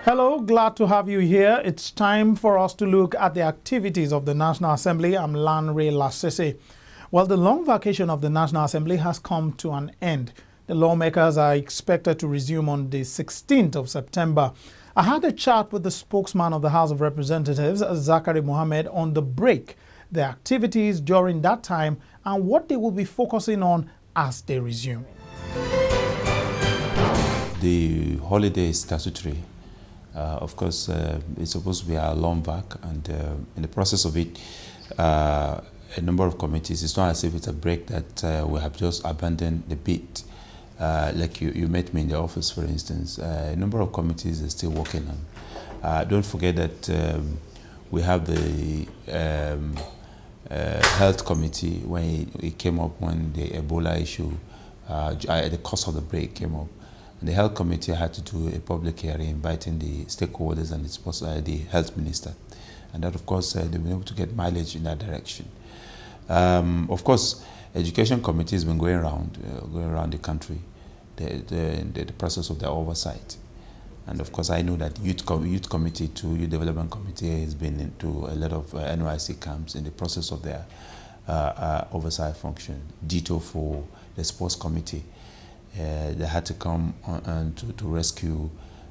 Hello, glad to have you here. It's time for us to look at the activities of the National Assembly. I'm Lanre Lasisi. Well, the long vacation of the National Assembly has come to an end. The lawmakers are expected to resume on the 16th of September. I had a chat with the spokesman of the House of Representatives, Zakari Mohammed, on the break, the activities during that time, and what they will be focusing on as they resume. The holiday is statutory. Of course, it's supposed to be a long vac, and in the process of it, a number of committees, it's not as if it's a break that we have just abandoned the bit. Like you met me in the office, for instance. A number of committees are still working on. Don't forget that we have the health committee when it came up when the Ebola issue, the cost of the break came up. The health committee had to do a public hearing inviting the stakeholders and the health minister. And that, of course, they've been able to get mileage in that direction. Of course, education committee has been going around the country, the process of their oversight. And of course, I know that youth committee too, youth development committee has been into a lot of NYC camps in the process of their oversight function. Ditto for the sports committee. They had to come on to rescue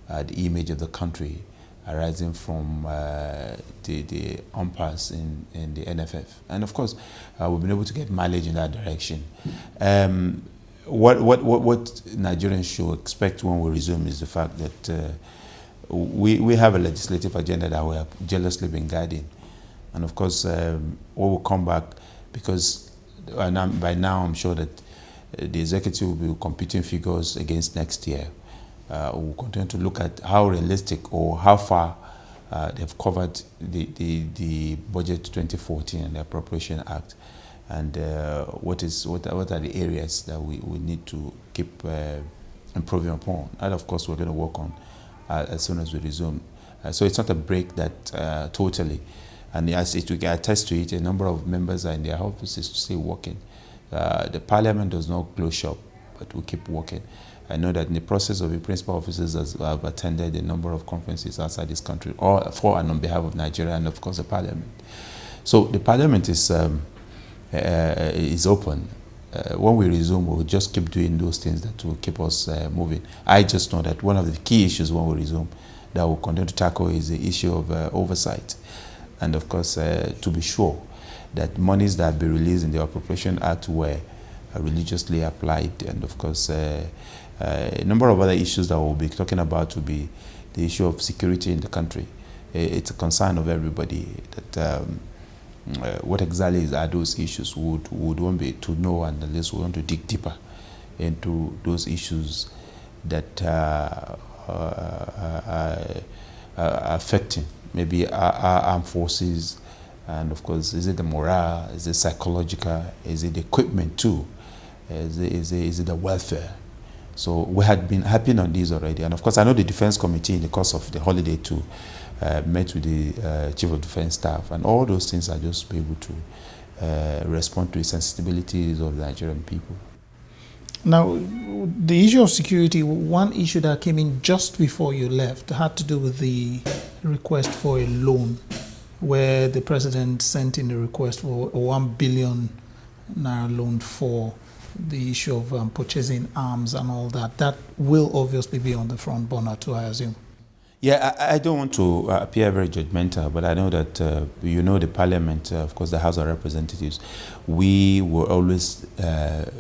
the image of the country arising from the umpires in the NFF. And of course, we've been able to get mileage in that direction. What Nigerians should expect when we resume is the fact that we have a legislative agenda that we have jealously been guiding. And of course, we will come back because by now I'm sure that the executive will be competing figures against next year. We'll continue to look at how realistic or how far they've covered the budget 2014 and the Appropriation Act, and what are the areas that we need to keep improving upon. And of course, we're going to work on as soon as we resume. So it's not a break that totally, and as it will attest to it, a number of members are in their offices still working. The Parliament does not close shop, but we keep working. I know that in the process of the principal officers have attended a number of conferences outside this country, all for and on behalf of Nigeria and of course the Parliament. So the Parliament is open. When we resume, we'll just keep doing those things that will keep us moving. I just know that one of the key issues when we resume that we'll continue to tackle is the issue of oversight. And of course, to be sure that monies that be released in the Appropriation Act were religiously applied. And of course, a number of other issues that we'll be talking about will be the issue of security in the country. It's a concern of everybody that what exactly are those issues would want be to know, and at least we want to dig deeper into those issues that are affecting maybe our armed forces. And of course, is it the morale? Is it psychological? Is it the equipment too? Is it the welfare? So we had been harping on these already. And of course, I know the Defense Committee in the course of the holiday too met with the Chief of Defense Staff, and all those things are just be able to respond to the sensibilities of the Nigerian people. Now, the issue of security, one issue that came in just before you left had to do with the request for a loan, where the president sent in a request for a 1 billion naira loan for the issue of purchasing arms and all that. That will obviously be on the front burner too, I assume. Yeah, I don't want to appear very judgmental, but I know that, the Parliament, of course, the House of Representatives, we will always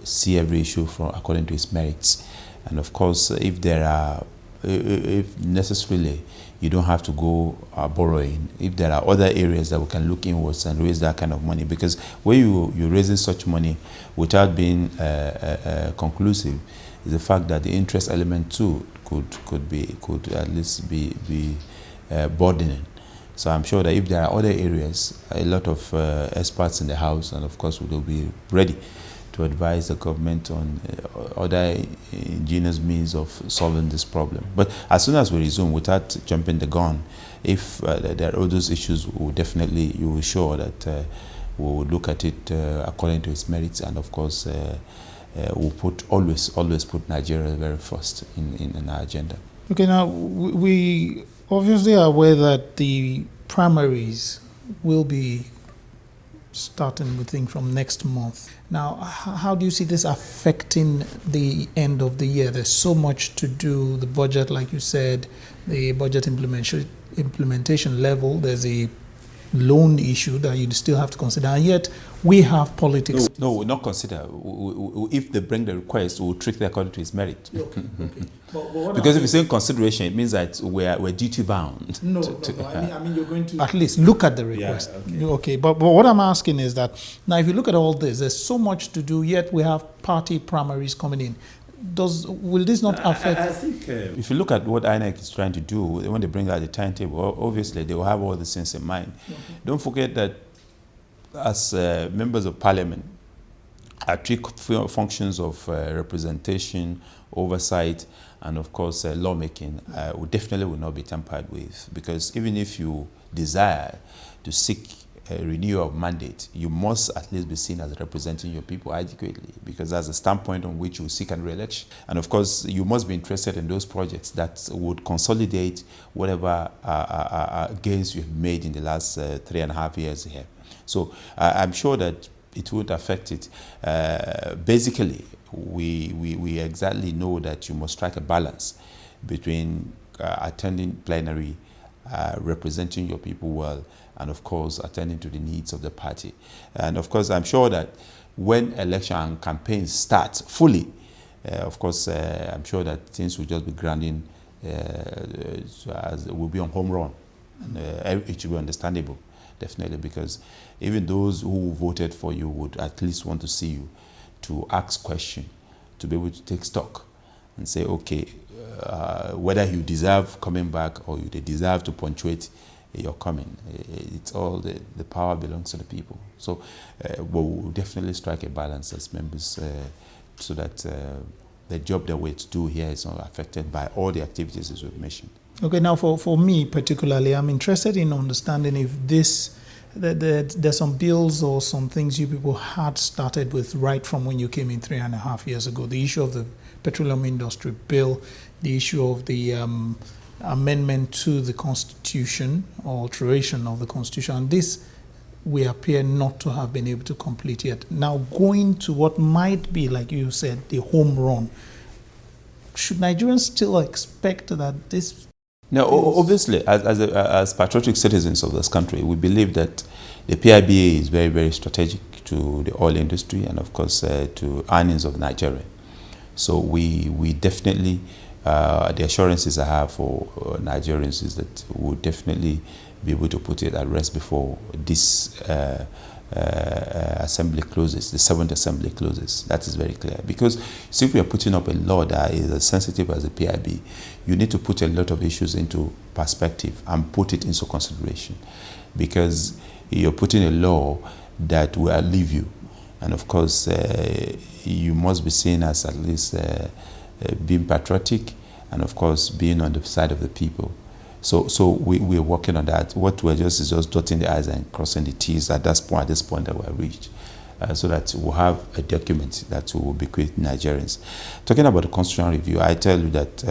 see every issue according to its merits. And of course, if necessarily you don't have to go borrowing, if there are other areas that we can look inwards and raise that kind of money, because when you're raising such money without being conclusive, is the fact that the interest element too could at least be burdening. So I'm sure that if there are other areas, a lot of experts in the House, and of course will be ready to advise the government on other ingenious means of solving this problem. But as soon as we resume, without jumping the gun, if there are all those issues, you will show that we will look at it according to its merits, and of course we'll always put Nigeria very first in our agenda. Okay, now we obviously are aware that the primaries will be starting, we think, from next month. Now, how do you see this affecting the end of the year? There's so much to do, the budget, like you said, the budget implementation level, there's a loan issue that you still have to consider, and yet we have politics. No, we'll not consider. If they bring the request, we'll treat it according to its merit. Okay. But because if you say consideration, it means that we're duty bound. No, I mean you're going to at least look at the request. Yeah, okay. But what I'm asking is that now, if you look at all this, there's so much to do, yet we have party primaries coming in. Will this not affect? I think if you look at what INEC is trying to do when they bring out the timetable, obviously they will have all the things in mind. Okay. Don't forget that as members of parliament, our three functions of representation, oversight, and of course lawmaking definitely will not be tampered with, because even if you desire to seek a renewal of mandate, you must at least be seen as representing your people adequately, because that's the standpoint on which you seek a re-election. And of course, you must be interested in those projects that would consolidate whatever gains you've made in the last 3.5 years here. So I'm sure that it won't affect it. Basically, we exactly know that you must strike a balance between attending plenary, representing your people well, and of course attending to the needs of the party. And of course, I'm sure that when election and campaigns start fully, of course, I'm sure that things will just be grinding, will be on home run. And, it should be understandable, definitely, because even those who voted for you would at least want to see you, to ask questions, to be able to take stock and say, okay, whether you deserve coming back or they deserve to punctuate your coming. It's all the power belongs to the people. So we'll definitely strike a balance as members so that the job that we're to do here is not affected by all the activities as we've mentioned. Okay, now for me particularly, I'm interested in understanding if there's some bills or some things you people had started with right from when you came in 3.5 years ago. The issue of the Petroleum Industry Bill, the issue of the amendment to the Constitution, or alteration of the Constitution, and this we appear not to have been able to complete yet. Now, going to what might be, like you said, the home run, should Nigerians still expect that this? No, obviously, as patriotic citizens of this country, we believe that the PIBA is very, very strategic to the oil industry and, of course, to earnings of Nigeria. So we definitely, the assurances I have for Nigerians is that we'll definitely be able to put it at rest before this assembly closes, the 7th assembly closes. That is very clear. Because see, if we are putting up a law that is as sensitive as the PIB, you need to put a lot of issues into perspective and put it into consideration. Because you're putting a law that will outlive you. And of course, you must be seen as at least being patriotic and of course being on the side of the people. So we're working on that. What we're just is just dotting the I's and crossing the T's at this point that we're reached, so that we'll have a document that will bequeath Nigerians. Talking about the constitutional review, I tell you that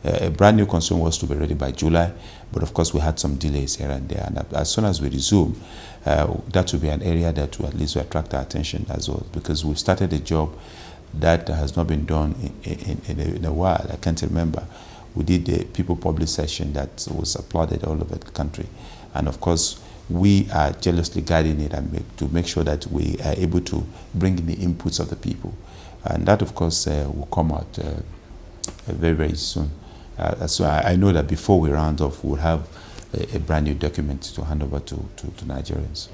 a brand new constitution was to be ready by July, but of course we had some delays here and there. And as soon as we resume, that will be an area that will at least attract our attention as well, because we've started a job that has not been done in a while. I can't remember. We did a people public session that was applauded all over the country. And of course, we are jealously guiding it and to make sure that we are able to bring in the inputs of the people. And that, of course, will come out very, very soon. So I know that before we round off, we'll have a brand new document to hand over to Nigerians.